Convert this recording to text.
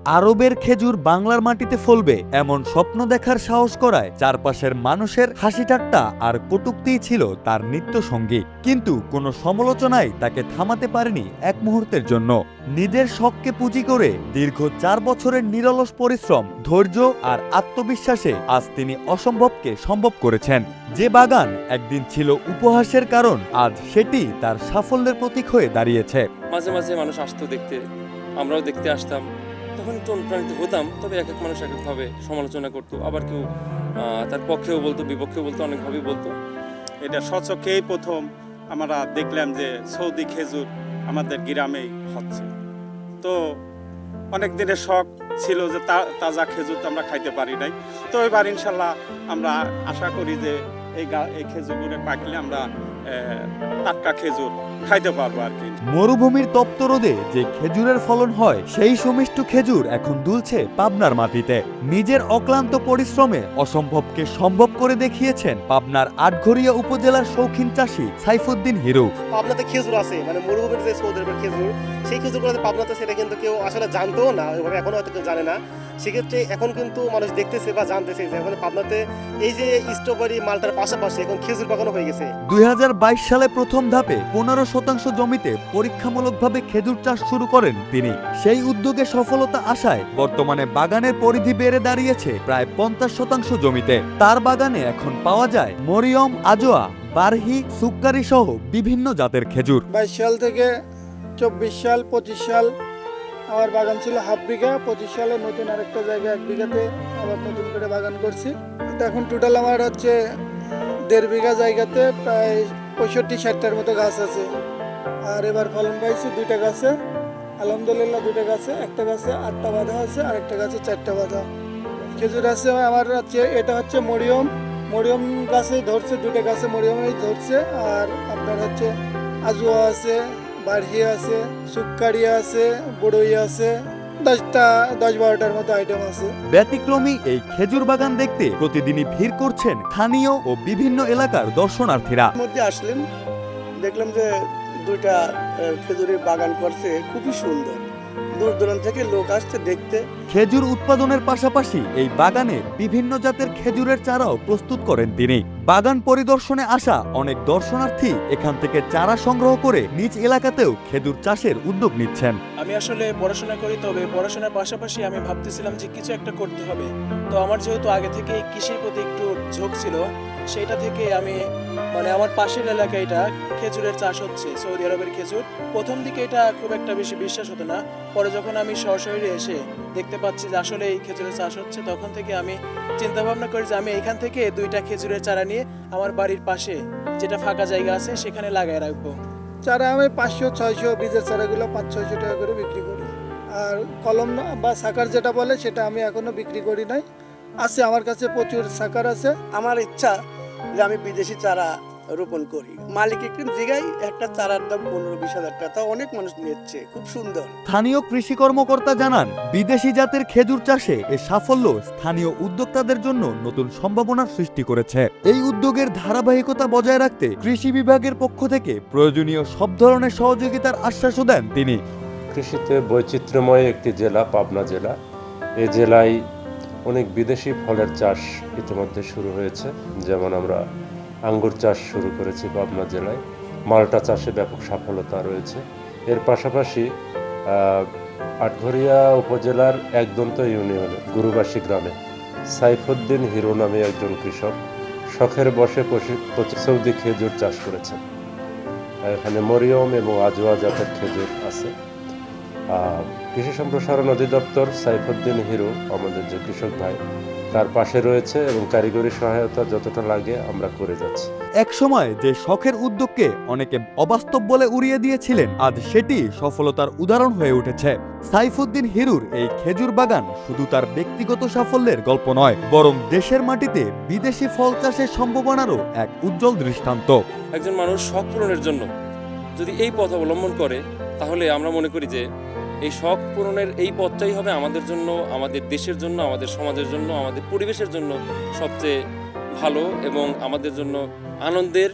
আরবের খেজুর বাংলার মাটিতে ফলবে এমন স্বপ্ন দেখার সাহস করায় চারপাশের মানুষের হাসি ঠাট্টা আর কটূক্তিই ছিল তার নিত্য সঙ্গী। কিন্তু কোনো সমালোচনাই তাকে থামাতে পারেনি এক মুহূর্তের জন্য। নিজের শখকে পুঁজি করে দীর্ঘ 4 বছরের নিরলস পরিশ্রম, ধৈর্য আর আত্মবিশ্বাসে আজ তিনি অসম্ভবকে সম্ভব করেছেন। যে বাগান একদিন ছিল উপহাসের কারণ, আজ সেটি তার সাফল্যের প্রতীক হয়ে দাঁড়িয়েছে। মাঝে মাঝে মানুষ আসতো দেখতে, আমরাও দেখতে আসতাম, তখন একটু অনুপ্রাণিত হতাম। তবে এক এক মানুষ এক একভাবে সমালোচনা করতো, আবার কেউ তার পক্ষেও বলতো, বিপক্ষেও বলতো, অনেকভাবেই বলতো। এটা স্বচক্ষেই প্রথম আমরা দেখলাম যে সৌদি খেজুর আমাদের গ্রামেই হচ্ছে। তো অনেক দিনের শখ ছিল যে তাজা খেজুর তো আমরা খাইতে পারি নাই। তো এবার ইনশাল্লাহ আমরা আশা করি যে এই খেজুরগুলো পাকলে আমরা টাটকা খেজুর খাইতে পারবো আর কি। মরুভূমির তপ্ত রোদে যে খেজুরের ফলন হয়, সেই সুমিষ্ট খেজুর এখন দুলছে পাবনার মাটিতে। নিজের অক্লান্ত পরিশ্রমে অসম্ভবকে সম্ভব করে দেখিয়েছেন পাবনার আটঘরিয়া উপজেলার শৌখিন চাষী সাইফুদ্দিন হিরু। পাবনাতে খেজুর আছে, মানে মরুভূমির যে সৌদি আরবের খেজুর, সেই খেজুরগুলো পাবনাতে, সেটা কিন্তু কেউ আসলে জানতো না, ওইভাবে এখনো হয়তো কেউ জানে না। সেক্ষেত্রে এখন কিন্তু মানুষ দেখতেছে বা জানতেছে যে এখন পাবনাতে এই যে স্ট্রবেরি মালটার পাশাপাশি এখন খেজুর বাগানও হয়ে গেছে। 2022 সালে প্রথম ধাপে 15% জমিতে পরীক্ষামূলকভাবে খেজুর চাষ শুরু করেন তিনি। সেই উদ্যোগে সফলতা আসায় বর্তমানে বাগানের পরিধি বেড়ে দাঁড়িয়েছে প্রায় 50% জমিতে। তার বাগানে এখন পাওয়া যায় মরিয়ম, আজোয়া, বারহি, সুক্কারি সহ বিভিন্ন জাতের খেজুর। 22 সাল থেকে 24 সাল 25 সাল আমার বাগান ছিল হাফ বিঘা। 25 সালে নতুন আরেকটা জায়গা 1 বিঘাতে আবার নতুন করে বাগান করছি। এখন টোটাল আমার হচ্ছে 1.5 বিঘা জায়গাতে প্রায় 65-60টার মতো গাছ আছে। আর এবার ফলন পাইছি 2টা গাছে, আলহামদুলিল্লাহ 2টা গাছে, একটা গাছে 8টা বাঁধা আছে আর একটা গাছে 4টা বাঁধা। খেজুর আছে আমার হচ্ছে, এটা হচ্ছে মরিয়ম গাছেই ধরছে, 2টা গাছে মরিয়মেই ধরছে। আর আপনার হচ্ছে আজুয়া আছে, বারহি আছে, সুক্কারি আছে, বড়ই আছে, 10-12টার মতো আইটেম আছে। ব্যতিক্রমী এই খেজুর বাগান দেখতে প্রতিদিনই ভিড় করছেন স্থানীয় ও বিভিন্ন এলাকার দর্শনার্থীরা। মধ্যে আসলেন, দেখলাম যে 2টা খেজুরের বাগান করছে, খুবই সুন্দর। দূর দূরান্ত থেকে লোক আসছে দেখতে। খেজুর উৎপাদনের পাশাপাশি এই বাগানে বিভিন্ন জাতের খেজুরের চারাও প্রস্তুত করেন তিনি। বাগান পরিদর্শনে আসা অনেক দর্শনার্থী এখান থেকে চারা সংগ্রহ করে নিজ এলাকাতেও খেজুর চাষের উদ্যোগ নিচ্ছেন। আমি আসলে পড়াশোনা করি, তবে পড়াশোনার পাশাপাশি আমি ভাবতেছিলাম যে কিছু একটা করতে হবে। তো আমার যেহেতু আগে থেকে কৃষির প্রতি একটু ঝোঁক ছিল, সেইটা থেকে আমি আমার পাশের এলাকায় এটা খেজুরের চাষ হচ্ছে, সৌদি আরবের খেজুর। প্রথম দিকে এটা খুব একটা বেশি বিশ্বাস হতো না, পরে যখন আমি সরাসরি এসে দেখতে পাচ্ছি যে আসলে এই খেজুরের চাষ হচ্ছে, তখন থেকে আমি চিন্তা ভাবনা করি যে আমি এখান থেকে 2টা খেজুরের চারা নিয়ে আমার বাড়ির পাশে যেটা ফাঁকা জায়গা আছে সেখানে লাগাই রাখবো। চারা আমি 500-600, বীজের চারাগুলো 500-600 টাকা করে বিক্রি করি। আর কলম বা সাকার যেটা বলে সেটা আমি এখনো বিক্রি করি নাই। আছে আমার কাছে প্রচুর সাকার আছে। আমার ইচ্ছা যে আমি বিদেশি চারা রোপণ করি। মালিক একটু জায়গায় একটা চারার দাম 15-20 হাজার টাকা, অনেক মানুষ নিচ্ছে, খুব সুন্দর। স্থানীয় কৃষি কর্মকর্তা জানান, বিদেশি জাতের খেজুর চাষে এ সাফল্য স্থানীয় উদ্যোক্তাদের জন্য নতুন সম্ভাবনার সৃষ্টি করেছে। এই উদ্যোগের ধারাবাহিকতা বজায় রাখতে কৃষি বিভাগের পক্ষ থেকে প্রয়োজনীয় সব ধরনের সহযোগিতার আশ্বাসও দেন তিনি। কৃষিতে বৈচিত্র্যময় একটি জেলা পাবনা জেলা। এই জেলায় অনেক বিদেশি ফলের চাষ ইতিমধ্যে শুরু হয়েছে। যেমন আমরা আঙ্গুর চাষ শুরু করেছি পাবনা জেলায়, মাল্টা চাষে ব্যাপক সফলতা রয়েছে। এর পাশাপাশি আটঘরিয়া উপজেলার একদন্ত ইউনিয়নে গুরুবাসী গ্রামে সাইফুদ্দিন হিরো নামে একজন কৃষক শখের বসে সৌদি খেজুর চাষ করেছেন। এখানে মরিয়ম এবং আজোয়া জাতের খেজুর আছে। কৃষি সম্প্রসারণ অধিদপ্তর সাইফুদ্দিন হিরো আমাদের যে কৃষক ভাই, তার পাশে রয়েছে এবং কারিগরি সহায়তা যতটা লাগে আমরা করে যাচ্ছি। এক সময় যে শখের উদ্যোগকে অনেকে অবাস্তব বলে উড়িয়ে দিয়েছিলেন, আজ সেটি সফলতার উদাহরণ হয়ে উঠেছে। সাইফুদ্দিন হিরুর এই খেজুর বাগান শুধু তার ব্যক্তিগত সাফল্যের গল্প নয়, বরং দেশের মাটিতে বিদেশি ফল চাষের সম্ভাবনারও এক উজ্জ্বল দৃষ্টান্ত। একজন মানুষ শখ পূরণের জন্য যদি এই পথ অবলম্বন করে, তাহলে আমরা মনে করি যে এই শখ পূরণের এই পথটাই হবে আমাদের জন্য, আমাদের দেশের জন্য, আমাদের সমাজের জন্য, আমাদের পরিবেশের জন্য সবচেয়ে ভালো এবং আমাদের জন্য আনন্দের